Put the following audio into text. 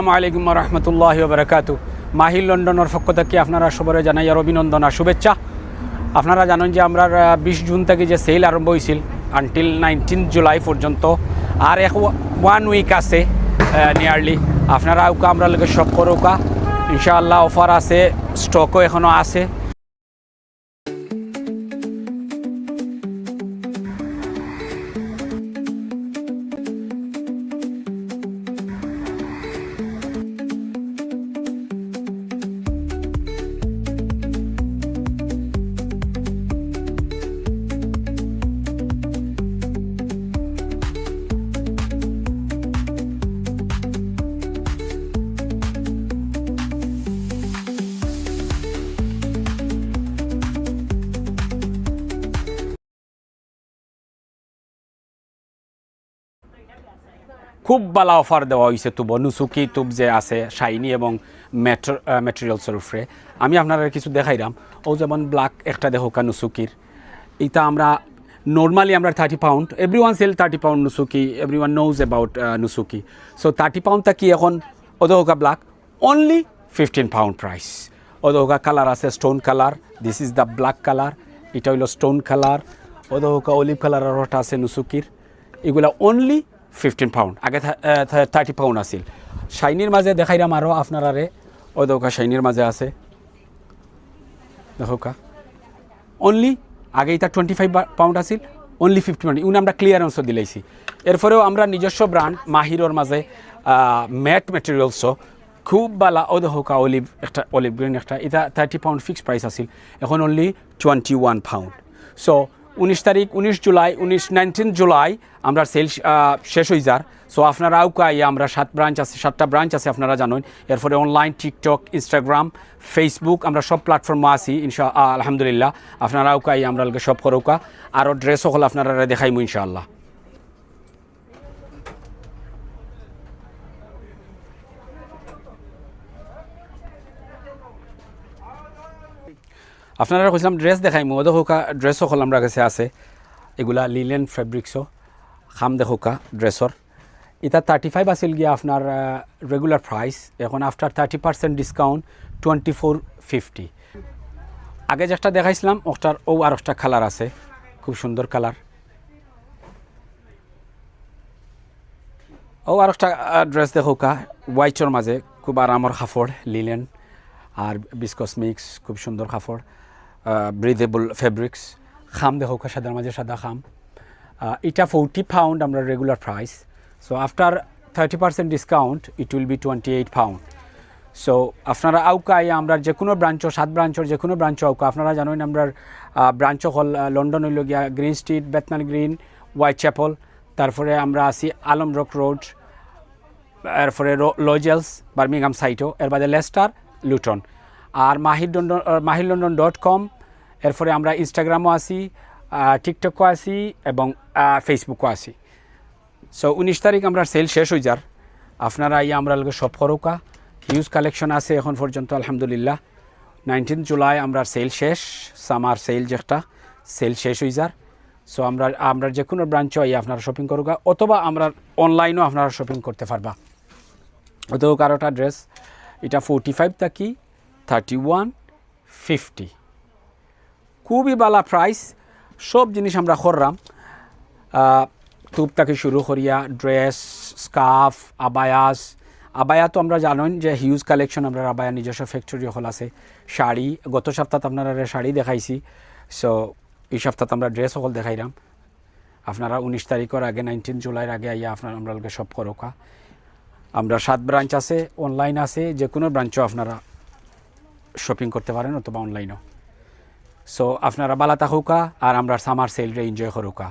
আসসালামু আলাইকুম রহমতুল্লাহি ওয়া বারাকাতুহু। মাহির লন্ডনের পক্ষ থেকে আপনারা সবাই জানাই আর অভিনন্দন আর শুভেচ্ছা। আপনারা জানেন যে আমরা 20 জুন থেকে যে সেল আরম্ভ হয়েছিল আনটিল 19 জুলাই পর্যন্ত আর ওয়ান উইক আছে নিয়ারলি। আপনারা আমরা লগে শপ করোকা, ইনশাআল্লাহ অফার আছে, স্টকও এখনও আছে। খুব ভালো অফার দেওয়া হয়েছে তুব নুসুকি তুব যে আছে শাইনি এবং ম্যাটেরিয়ালসের উপরে। আমি আপনারা কিছু দেখাইলাম। ও যেমন ব্ল্যাক একটা দেখোকা নুসুকির, এটা আমরা নর্মালি আমরা 30 পাউন্ড, এভরিওয়ান সেল 30 পাউন্ড নুসুকি, এভরিওয়ান নোজ অ্যাবাউট নুসুকি। সো 30 পাউন্ডটা কি এখন ওদোকা ব্ল্যাক অনলি 15 পাউন্ড প্রাইস। ওদোকা কালার আছে stone colour, this is the black colour, এটা হইল স্টোন কালার। ওদোকা অলিভ কালার আর ওটা আছে নুসুকির, এগুলা অনলি 15 পাউন্ড, আগে 30 পাউন্ড আছিল। শাইনির মাঝে দেখাইলাম আরও আপনারারে, ওই দোকা শাইনির মাঝে আছে দেখোকা অনলি, আগে এটা 25 পাউন্ড আছিল, অনলি 50 পাউন্ড। ইউন আমরা ক্লিয়ারেন্সও দিলাইছি। এরপরেও আমরা নিজস্ব ব্র্যান্ড মাহিরোর মাঝে ম্যাট ম্যাটেরিয়ালসও খুব ভালো। ও দেখোকা অলিভ একটা, অলিভ গ্রিন একটা, এটা 30 পাউন্ড ফিক্সড প্রাইস আছিল, এখন only 21 pound. So 19 July 19 July আমরা সেল শেষ হয়ে যার। সো আপনারা আইয়া আমরা 7টা ব্রাঞ্চ আছে আপনারা জানেন। এরপরে অনলাইন টিকটক, ইনস্টাগ্রাম, ফেসবুক, আমরা সব প্ল্যাটফর্মে আছি আলহামদুলিল্লাহ। আপনারা আইয়া আমরা সব করৌকা, আরও ড্রেসও হল আপনারা দেখাইমু ইনশাআল্লাহ। আপনারা কইলাম ড্রেস দেখাইমু, ও দেখোকা ড্রেসও হল আমরা কাছে আছে, এগুলা লিলেন ফেব্রিক্সও খাম দেখোকা ড্রেসর। এটা 35 আছিল গিয়া আপনার রেগুলার প্রাইস, এখন আফটার 30% ডিসকাউন্ট 2450। আগে যেটা দেখাইছিলাম ওটার ও আর একটা কালার আছে, খুব সুন্দর কালার। ও আর একটা ড্রেস দেখোকা হোয়াইটর মাঝে, খুব আরামর কাপড়, লিলেন আর বিসকস মিক্স, খুব সুন্দর কাপড়, ব্রিদেবল ফেব্রিক্স। খাম দেখোকা সাদার মাঝে সাদা খাম। এটা 40 পাউন্ড আমরা regular price. So after 30% discount it will be 28 pound. So আপনারা আউকা আমরা যে কোনো ব্রাঞ্চও, 7 ব্রাঞ্চর যে কোনো ব্রাঞ্চ আউকা। আপনারা জানেন আমরা ব্রাঞ্চ হল লন্ডন হইল গিয়া green street, Bethnal green, white chapel, তারপরে আমরা আছি আলম রক রোড, এরপরে লজেলস বার্মিংহাম সাইটও, এর বাদে লেস্টার, লুটন। আর mahirlondon.com। এরপরে আমরা ইনস্টাগ্রামও আছি, টিকটকও আছি এবং ফেসবুকও আছি। সো 19 তারিখ আমরা সেল শেষ হয়ে যার। আপনারা আমরা লগে সব করোকা, হিউজ কালেকশন আছে এখন পর্যন্ত আলহামদুলিল্লাহ। 19 জুলাই আমরা সেল শেষ, সামার সেল যেটা সেল শেষ হয়ে যার। সো আমরা যে কোনো ব্রাঞ্চও আপনারা শপিং করোকা, অথবা আমরা অনলাইনেও আপনারা শপিং করতে পারবা। অথবা কারোটা ড্রেস এটা 45 থাকি 3150, খুবই ভালো প্রাইস। সব জিনিস আমরা করলাম, তুপ থেকে শুরু করিয়া ড্রেস, স্কার্ফ, আবায়া তো আমরা জানেন যে হিউজ কালেকশন। আমরা আবায়া নিজস্ব ফ্যাক্টরি হল আছে। শাড়ি গত সপ্তাহে আপনারা শাড়ি দেখাইছি। সো এই সপ্তাহে আমরা ড্রেস হল দেখাইলাম। আপনারা 19 তারিখের আগে 19 জুলাইয়ের আগে আপনারা আমরা সব করোকা। আমরা 7 ব্রাঞ্চ আছে, অনলাইন আছে, যে কোনো ব্রাঞ্চও আপনারা শপিং করতে পারেন অথবা অনলাইনও। সো আপনারা বালা থাকুকা আর আমরা সামার সেলরে এনজয় করুকা।